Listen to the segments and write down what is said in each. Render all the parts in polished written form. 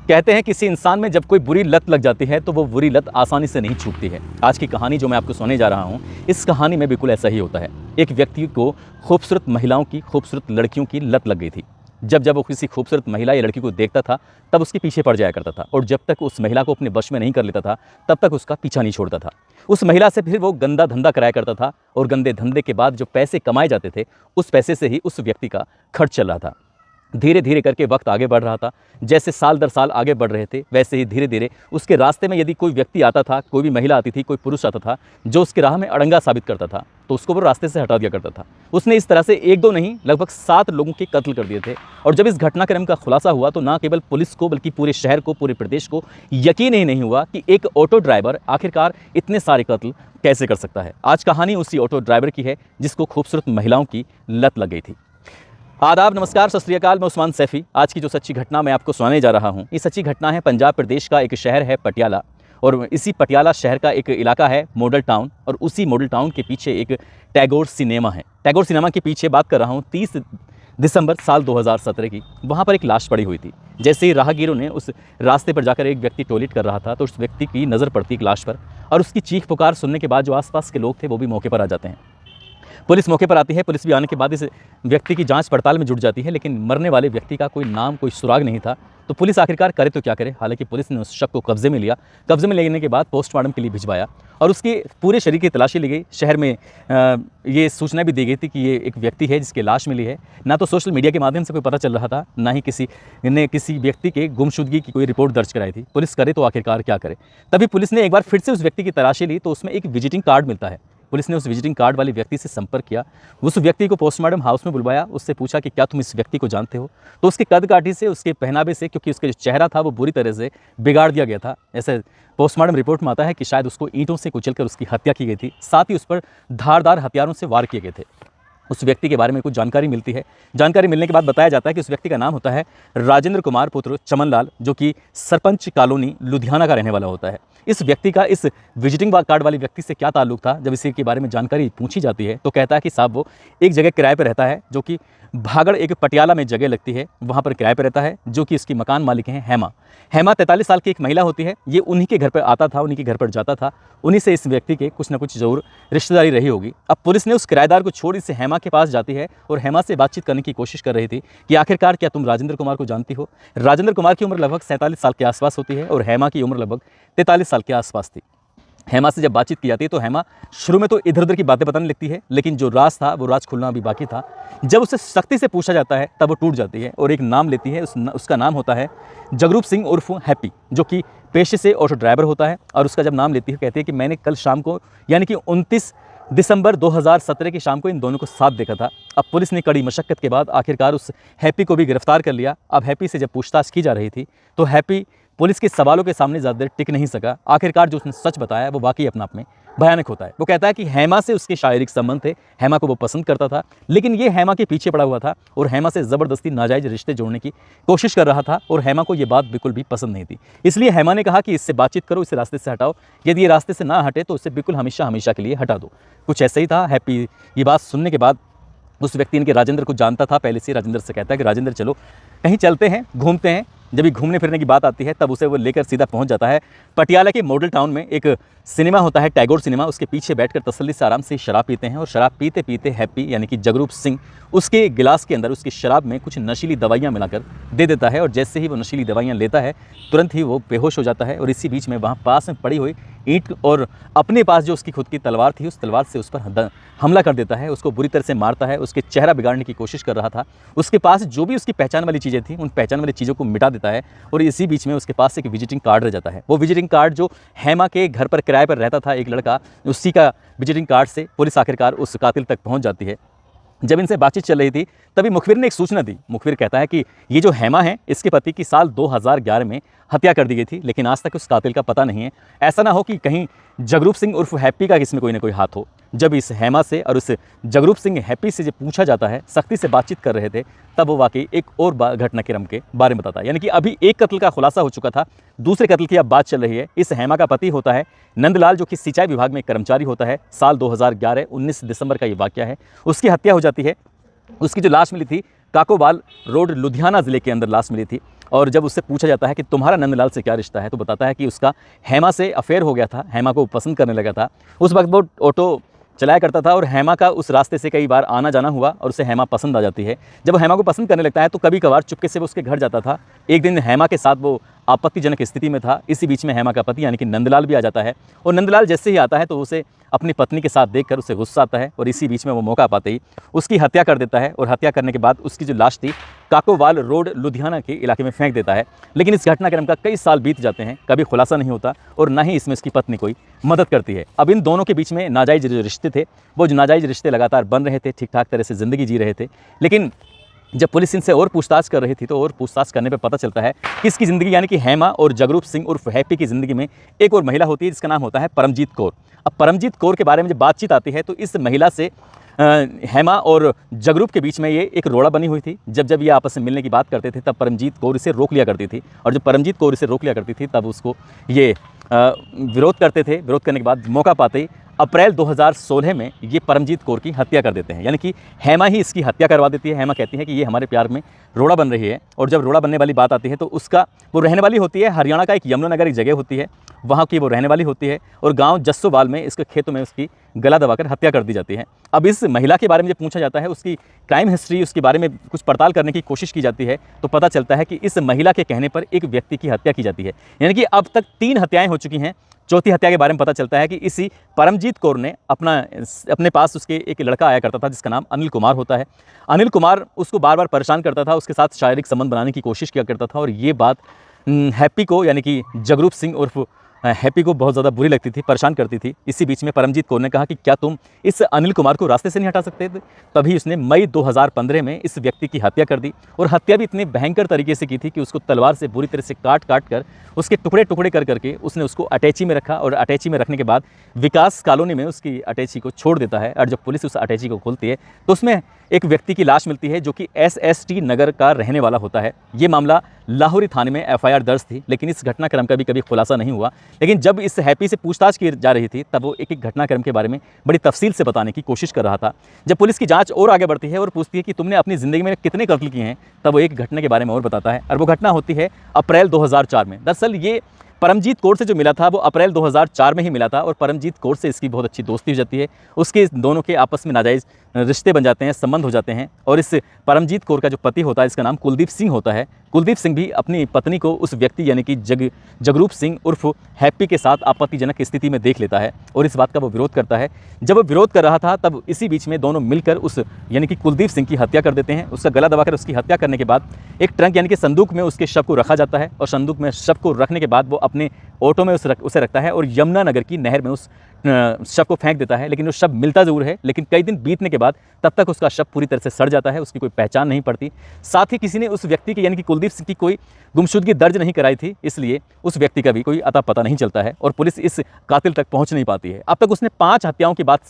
कहते हैं किसी इंसान में जब कोई बुरी लत लग जाती है तो वो बुरी लत आसानी से नहीं छूटती है। आज की कहानी जो मैं आपको सुनाने जा रहा हूँ, इस कहानी में बिल्कुल ऐसा ही होता है। एक व्यक्ति को खूबसूरत महिलाओं की, खूबसूरत लड़कियों की लत लग गई थी। जब जब वो किसी खूबसूरत महिला या लड़की को देखता था तब उसके पीछे पड़ जाया करता था, और जब तक उस महिला को अपने वश में नहीं कर लेता था तब तक उसका पीछा नहीं छोड़ता था। उस महिला से फिर वो गंदा धंधा कराया करता था, और गंदे धंधे के बाद जो पैसे कमाए जाते थे उस पैसे से ही उस व्यक्ति का खर्च चल रहा था। धीरे धीरे करके वक्त आगे बढ़ रहा था। जैसे साल दर साल आगे बढ़ रहे थे वैसे ही धीरे धीरे उसके रास्ते में यदि कोई व्यक्ति आता था, कोई भी महिला आती थी, कोई पुरुष आता था जो उसके राह में अड़ंगा साबित करता था, तो उसको वो रास्ते से हटा दिया करता था। उसने इस तरह से एक दो नहीं, लगभग 7 लोगों के कत्ल कर दिए थे। और जब इस घटनाक्रम का खुलासा हुआ तो ना केवल पुलिस को बल्कि पूरे शहर को, पूरे प्रदेश को यकीन ही नहीं हुआ कि एक ऑटो ड्राइवर आखिरकार इतने सारे कत्ल कैसे कर सकता है। आज कहानी उसी ऑटो ड्राइवर की है जिसको खूबसूरत महिलाओं की लत लग गई थी। आदाब, नमस्कार, सत श्री अकाल। मैं उस्मान सैफी। आज की जो सच्ची घटना मैं आपको सुनाने जा रहा हूँ, ये सच्ची घटना है पंजाब प्रदेश का एक शहर है पटियाला, और इसी पटियाला शहर का एक इलाका है मॉडल टाउन, और उसी मॉडल टाउन के पीछे एक टैगोर सिनेमा है। टैगोर सिनेमा के पीछे बात कर रहा हूँ 30 दिसंबर साल 2017 की। वहाँ पर एक लाश पड़ी हुई थी। जैसे ही राहगीरों ने उस रास्ते पर जाकर एक व्यक्ति टॉयलेट कर रहा था तो उस व्यक्ति की नज़र पड़ती एक लाश पर, और उसकी चीख पुकार सुनने के बाद जो आसपास के लोग थे वो भी मौके पर आ जाते हैं। पुलिस मौके पर आती है। पुलिस भी आने के बाद इस व्यक्ति की जांच पड़ताल में जुट जाती है, लेकिन मरने वाले व्यक्ति का कोई नाम, कोई सुराग नहीं था। तो पुलिस आखिरकार करे तो क्या करे। हालांकि पुलिस ने उस शव को कब्जे में लिया। कब्जे में लेने के बाद पोस्टमार्टम के लिए भिजवाया, और उसके पूरे शरीर की तलाशी ली गई। शहर में ये सूचना भी दी गई थी कि ये एक व्यक्ति है जिसकी लाश मिली है। ना तो सोशल मीडिया के माध्यम से कोई पता चल रहा था, ना ही किसी ने किसी व्यक्ति के गुमशुदगी की कोई रिपोर्ट दर्ज कराई थी। पुलिस करे तो आखिरकार क्या करे। तभी पुलिस ने एक बार फिर से उस व्यक्ति की तलाशी ली तो उसमें एक विजिटिंग कार्ड मिलता है। पुलिस ने उस विजिटिंग कार्ड वाले व्यक्ति से संपर्क किया, उस व्यक्ति को पोस्टमार्टम हाउस में बुलवाया, उससे पूछा कि क्या तुम इस व्यक्ति को जानते हो। तो उसके कद काठी से, उसके पहनावे से, क्योंकि उसका जो चेहरा था वो बुरी तरह से बिगाड़ दिया गया था, ऐसे पोस्टमार्टम रिपोर्ट में आता है कि शायद उसको ईंटों से कुचलकर उसकी हत्या की गई थी। साथ ही उस पर धारदार हथियारों से वार किए गए थे। उस व्यक्ति के बारे में कुछ जानकारी मिलती है। जानकारी मिलने के बाद बताया जाता है कि उस व्यक्ति का नाम होता है राजेंद्र कुमार पुत्र चमनलाल, जो कि सरपंच कॉलोनी लुधियाना का रहने वाला होता है। इस व्यक्ति का इस विजिटिंग कार्ड वाले व्यक्ति से क्या ताल्लुक था, जब इसी के बारे में जानकारी पूछी जाती है तो कहता है कि साहब वो एक जगह किराए पर रहता है, जो कि भागड़ एक पटियाला में जगह लगती है, वहाँ पर किराए पर रहता है, जो कि इसकी मकान मालिक हैं हेमा। हेमा 43 साल की एक महिला होती है। ये उन्हीं के घर पर आता था, उन्हीं के घर पर जाता था। उन्हीं से इस व्यक्ति के कुछ ना कुछ जरूर रिश्तेदारी रही होगी। अब पुलिस ने उस किराएदार को छोड़ इसे हेमा के पास जाती है और हेमा से बातचीत करने की कोशिश कर रही थी कि आखिरकार क्या तुम राजेंद्र कुमार को जानती हो। राजेंद्र कुमार की उम्र लगभग 47 साल के आसपास होती है और हेमा की उम्र लगभग 43 साल के आसपास थी। हेमा से जब बातचीत की जाती है तो हेमा शुरू में तो इधर उधर की बातें बताने लगती है, लेकिन जो राज था वो राज खुलना अभी बाकी था। जब उसे सख्ती से पूछा जाता है तब वो टूट जाती है और एक नाम लेती है। उसका नाम होता है जगरूप सिंह उर्फ हैप्पी, जो कि पेशे से ऑटो ड्राइवर होता है। और उसका जब नाम लेती है कहती है कि मैंने कल शाम को, यानी कि 29 दिसंबर 2017 की शाम को इन दोनों को साथ देखा था। अब पुलिस ने कड़ी मशक्कत के बाद आखिरकार उस हैप्पी को भी गिरफ्तार कर लिया। अब हैप्पी से जब पूछताछ की जा रही थी तो हैप्पी पुलिस के सवालों के सामने ज़्यादा देर टिक नहीं सका। आखिरकार जो उसने सच बताया वो वाकई अपना आप में भयानक होता है। वो कहता है कि हेमा से उसके शारीरिक संबंध थे, हेमा को वो पसंद करता था, लेकिन ये हेमा के पीछे पड़ा हुआ था और हेमा से ज़बरदस्ती नाजायज़ रिश्ते जोड़ने की कोशिश कर रहा था, और हेमा को ये बात बिल्कुल भी पसंद नहीं थी। इसलिए हेमा ने कहा कि इससे बातचीत करो, इसे रास्ते से हटाओ, यदि ये रास्ते से ना हटे तो इसे बिल्कुल हमेशा हमेशा के लिए हटा दो। कुछ ऐसा ही था। हैप्पी ये बात सुनने के बाद उस व्यक्ति ने कि राजेंद्र को जानता था पहले से, राजेंद्र से कहता है कि राजेंद्र चलो कहीं चलते हैं, घूमते हैं। जब भी घूमने फिरने की बात आती है तब उसे वो लेकर सीधा पहुंच जाता है पटियाला के मॉडल टाउन में। एक सिनेमा होता है टैगोर सिनेमा, उसके पीछे बैठकर तसल्ली से आराम से शराब पीते हैं, और शराब पीते पीते हैप्पी यानी कि जगरूप सिंह उसके गिलास के अंदर उसकी शराब में कुछ नशीली दवाइयाँ मिलाकर दे देता है, और जैसे ही वो नशीली दवाइयाँ लेता है तुरंत ही वो बेहोश हो जाता है। और इसी बीच में वहाँ पास में पड़ी हुई ईंट और अपने पास जो उसकी खुद की तलवार थी उस तलवार से उस पर हमला कर देता है, उसको बुरी तरह से मारता है, उसके चेहरा बिगाड़ने की कोशिश कर रहा था। उसके पास जो भी उसकी पहचान वाली चीज़ें थी उन पहचान वाली चीज़ों को मिटा देता है, और इसी बीच में उसके पास एक विजिटिंग कार्ड रह जाता है। वो विजिटिंग कार्ड जो हेमा के घर पर किराए पर रहता था एक लड़का, उसी का विजिटिंग कार्ड से पुलिस आखिरकार उस कातिल तक पहुंच जाती है। जब इनसे बातचीत चल रही थी तभी मुखबिर ने एक सूचना दी। मुखबिर कहता है कि ये जो हेमा है इसके पति की साल 2011 में हत्या कर दी गई थी, लेकिन आज तक उस कातिल का पता नहीं है। ऐसा ना हो कि कहीं जगरूप सिंह उर्फ हैप्पी का इसमें कोई ना कोई हाथ हो। जब इस हेमा से और उस जगरूप सिंह हैप्पी से जब पूछा जाता है, सख्ती से बातचीत कर रहे थे, तब वो वाकई एक और घटनाक्रम के बारे में बताता है। यानी कि अभी एक कत्ल का खुलासा हो चुका था, दूसरे कत्ल की अब बात चल रही है। इस हेमा का पति होता है नंदलाल, जो कि सिंचाई विभाग में कर्मचारी होता है। साल 2011 19 दिसंबर का ये वाकया है। उसकी हत्या हो जाती है। उसकी जो लाश मिली थी काकोवाल रोड लुधियाना ज़िले के अंदर लाश मिली थी, और जब उससे पूछा जाता है कि तुम्हारा नंदलाल से क्या रिश्ता है, तो बताता है कि उसका हेमा से अफेयर हो गया था, हेमा को पसंद करने लगा था। उस वक्त वो ऑटो चलाया करता था और हेमा का उस रास्ते से कई बार आना जाना हुआ और उसे हेमा पसंद आ जाती है। जब वो हेमा को पसंद करने लगता है तो कभी कभार चुपके से वो उसके घर जाता था। एक दिन हेमा के साथ वो आपत्तिजनक स्थिति में था। इसी बीच में हेमा का पति यानी कि नंदलाल भी आ जाता है और नंदलाल जैसे ही आता है तो उसे अपनी पत्नी के साथ देखकर उसे गुस्सा आता है और इसी बीच में वो मौका पाते ही उसकी हत्या कर देता है और हत्या करने के बाद उसकी जो लाश थी काकोवाल रोड लुधियाना के इलाके में फेंक देता है। लेकिन इस घटनाक्रम का कई साल बीत जाते हैं, कभी खुलासा नहीं होता और ना ही इसमें उसकी पत्नी कोई मदद करती है। अब इन दोनों के बीच में नाजायज़ जो रिश्ते थे, वो जो नाजायज़ रिश्ते लगातार बन रहे थे, ठीक ठाक तरह से ज़िंदगी जी रहे थे। लेकिन जब पुलिस इनसे और पूछताछ कर रही थी तो और पूछताछ करने पे पता चलता है कि इसकी ज़िंदगी यानी कि हेमा और जगरूप सिंह उर्फ हैप्पी की ज़िंदगी में एक और महिला होती है जिसका नाम होता है परमजीत कौर। अब परमजीत कौर के बारे में जब बातचीत आती है तो इस महिला से हेमा और जगरूप के बीच में ये एक रोड़ा बनी हुई थी। जब जब ये आपस में मिलने की बात करते थे तब परमजीत कौर इसे रोक लिया करती थी और जब परमजीत कौर इसे रोक लिया करती थी तब उसको ये विरोध करते थे। विरोध करने के बाद मौका पाते ही अप्रैल 2016 में ये परमजीत कौर की हत्या कर देते हैं, यानी कि हेमा ही इसकी हत्या करवा देती है। हेमा कहती है कि ये हमारे प्यार में रोड़ा बन रही है और जब रोड़ा बनने वाली बात आती है तो उसका वो रहने वाली होती है हरियाणा का एक यमुनानगर एक जगह होती है, वहाँ की वो रहने वाली होती है और गांव जस्सोवाल में इसके खेतों में उसकी गला दबाकर हत्या कर दी जाती है। अब इस महिला के बारे में जब पूछा जाता है, उसकी क्राइम हिस्ट्री, उसके बारे में कुछ पड़ताल करने की कोशिश की जाती है तो पता चलता है कि इस महिला के कहने पर एक व्यक्ति की हत्या की जाती है, यानी कि अब तक 3 हत्याएं हो चुकी हैं। चौथी हत्या के बारे में पता चलता है कि इसी परमजीत कौर ने अपने पास उसके एक लड़का आया करता था जिसका नाम अनिल कुमार होता है। अनिल कुमार उसको बार बार परेशान करता था, उसके साथ शारीरिक संबंध बनाने की कोशिश किया करता था और ये बात हैप्पी को यानी कि जगरूप सिंह उर्फ हैप्पी को बहुत ज़्यादा बुरी लगती थी, परेशान करती थी। इसी बीच में परमजीत कौर ने कहा कि क्या तुम इस अनिल कुमार को रास्ते से नहीं हटा सकते थे? तभी उसने मई 2015 में इस व्यक्ति की हत्या कर दी और हत्या भी इतनी भयंकर तरीके से की थी कि उसको तलवार से बुरी तरह से काट कर उसके टुकड़े टुकड़े कर करके उसने उसको अटैची में रखा और अटैची में रखने के बाद विकास कॉलोनी में उसकी अटैची को छोड़ देता है। और जब पुलिस उस अटैची को खोलती है तो उसमें एक व्यक्ति की लाश मिलती है जो कि SST नगर का रहने वाला होता है। ये मामला लाहौरी थाने में FIR दर्ज थी, लेकिन इस घटनाक्रम का भी कभी खुलासा नहीं हुआ। लेकिन जब इस हैप्पी से पूछताछ की जा रही थी तब वो एक घटनाक्रम के बारे में बड़ी तफसील से बताने की कोशिश कर रहा था। जब पुलिस की जांच और आगे बढ़ती है और पूछती है कि तुमने अपनी ज़िंदगी में कितने कत्ल किए हैं, तब वो एक घटना के बारे में और बताता है और वो घटना होती है अप्रैल 2004 में। दरअसल ये परमजीत कौर से जो मिला था वो अप्रैल 2004 में ही मिला था और परमजीत कौर से इसकी बहुत अच्छी दोस्ती हो जाती है। उसके दोनों के आपस में नाजायज़ रिश्ते बन जाते हैं, संबंध हो जाते हैं और इस परमजीत कौर का जो पति होता है इसका नाम कुलदीप सिंह होता है। कुलदीप सिंह भी अपनी पत्नी को उस व्यक्ति यानी कि जगरूप सिंह उर्फ हैप्पी के साथ आपत्तिजनक स्थिति में देख लेता है और इस बात का वो विरोध करता है। जब वो विरोध कर रहा था तब इसी बीच में दोनों मिलकर उस यानी कि कुलदीप सिंह की हत्या कर देते हैं। उसका गला दबाकर उसकी हत्या करने के बाद एक ट्रंक यानी कि संदूक में उसके शव को रखा जाता है और संदूक में शव को रखने के बाद वो अपने ऑटो में उसे रखता है और यमुनानगर की नहर में उस शव को फेंक देता है। लेकिन वो शव मिलता ज़रूर है, लेकिन कई दिन बीतने के बाद तब तक उसका शव पूरी तरह से सड़ जाता है, उसकी कोई पहचान नहीं पड़ती। साथ ही किसी ने उस व्यक्ति की यानी कि कुलदीप सिंह की कोई गुमशुदगी दर्ज नहीं कराई थी, इसलिए उस व्यक्ति का भी कोई अता पता नहीं चलता है और पुलिस इस कातिल तक पहुंच नहीं पाती है। अब तक उसने 5 हत्याओं की बात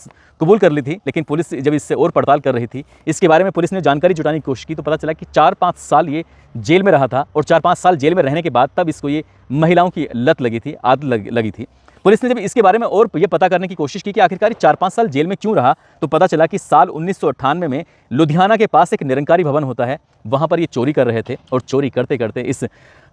कबूल कर ली थी, लेकिन पुलिस जब इससे और पड़ताल कर रही थी, इसके बारे में पुलिस ने जानकारी जुटाने की कोशिश की तो पता चला कि 4-5 साल ये जेल में रहा था और 4-5 साल जेल में रहने के बाद तब इसको ये महिलाओं की लत लगी थी, आदत लगी थी। पुलिस ने जब इसके बारे में और ये पता करने की कोशिश की कि आखिरकार 4-5 साल जेल में क्यों रहा, तो पता चला कि साल 1998 में लुधियाना के पास एक निरंकारी भवन होता है, वहाँ पर ये चोरी कर रहे थे और चोरी करते करते इस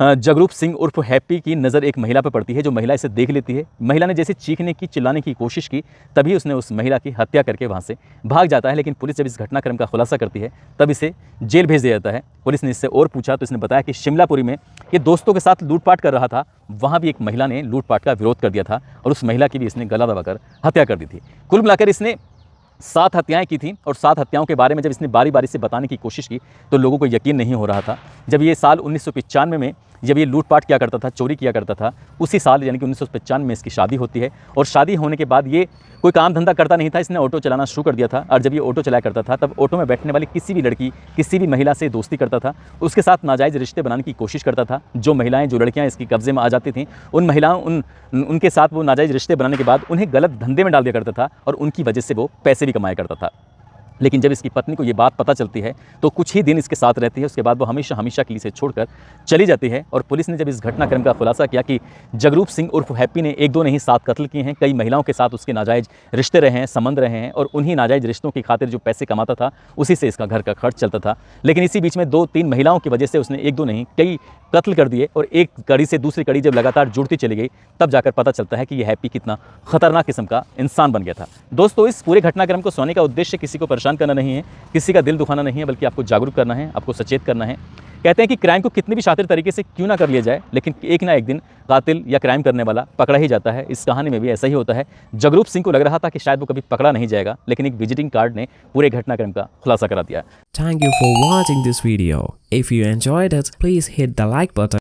जगरूप सिंह उर्फ हैप्पी की नज़र एक महिला पर पड़ती है जो महिला इसे देख लेती है। महिला ने जैसे चीखने की, चिल्लाने की कोशिश की, तभी उसने उस महिला की हत्या करके वहाँ से भाग जाता है। लेकिन पुलिस जब इस घटनाक्रम का खुलासा करती है तब इसे जेल भेज दिया जाता है। पुलिस ने इससे और पूछा तो इसने बताया कि शिमलापुरी में ये दोस्तों के साथ लूटपाट कर रहा था, वहाँ भी एक महिला ने लूटपाट का विरोध कर दिया था और उस महिला की भी इसने गला दबाकर हत्या कर दी थी। कुल मिलाकर इसने 7 हत्याएं की थी और 7 हत्याओं के बारे में जब इसने बारी बारी से बताने की कोशिश की तो लोगों को यकीन नहीं हो रहा था। जब ये साल 1995 में जब ये लूटपाट किया करता था, चोरी किया करता था, उसी साल यानी कि 1995 में इसकी शादी होती है और शादी होने के बाद ये कोई काम धंधा करता नहीं था, इसने ऑटो चलाना शुरू कर दिया था। और जब ये ऑटो चलाया करता था तब ऑटो में बैठने वाली किसी भी लड़की, किसी भी महिला से दोस्ती करता था, उसके साथ नाजायज़ रिश्ते बनाने की कोशिश करता था। जो महिलाएं, जो लड़कियां इसकी कब्जे में आ जाती थीं, उन महिलाओं उनके साथ वो नाजायज़ रिश्ते बनाने के बाद उन्हें गलत धंधे में डाल दिया करता था और उनकी वजह से वो पैसे भी कमाया करता था। लेकिन जब इसकी पत्नी को ये बात पता चलती है तो कुछ ही दिन इसके साथ रहती है। उसके बाद वो हमेशा हमेशा के लिए इसे छोड़कर चली जाती है। और पुलिस ने जब इस घटनाक्रम का खुलासा किया कि जगरूप सिंह उर्फ हैप्पी ने 1-2 नहीं 7 कत्ल किए हैं, कई महिलाओं के साथ उसके नाजायज़ रिश्ते रहे हैं, संबंध रहे हैं और उन्हीं नाजायज़ रिश्तों की खातिर जो पैसे कमाता था उसी से इसका घर का खर्च चलता था। लेकिन इसी बीच में 2-3 महिलाओं की वजह से उसने 1-2 नहीं कई कत्ल कर दिए और एक कड़ी से दूसरी कड़ी जब लगातार जुड़ती चली गई तब जाकर पता चलता है कि यह हैप्पी कितना खतरनाक किस्म का इंसान बन गया था। दोस्तों, इस पूरे घटनाक्रम को सुनाने का उद्देश्य किसी को परेशान करना नहीं है, किसी का दिल दुखाना नहीं है, बल्कि आपको जागरूक करना है, आपको सचेत करना है। कहते हैं कि क्राइम को कितनी भी शातिर तरीके से क्यों ना कर लिया जाए, लेकिन एक ना एक दिन कातिल या क्राइम करने वाला पकड़ा ही जाता है। इस कहानी में भी ऐसा ही होता है। जगरूप सिंह को लग रहा था कि शायद वो कभी पकड़ा नहीं जाएगा, लेकिन एक विजिटिंग कार्ड ने पूरे घटनाक्रम का खुलासा करा दिया। Thank you for watching this video. If you enjoyed it, please hit the like button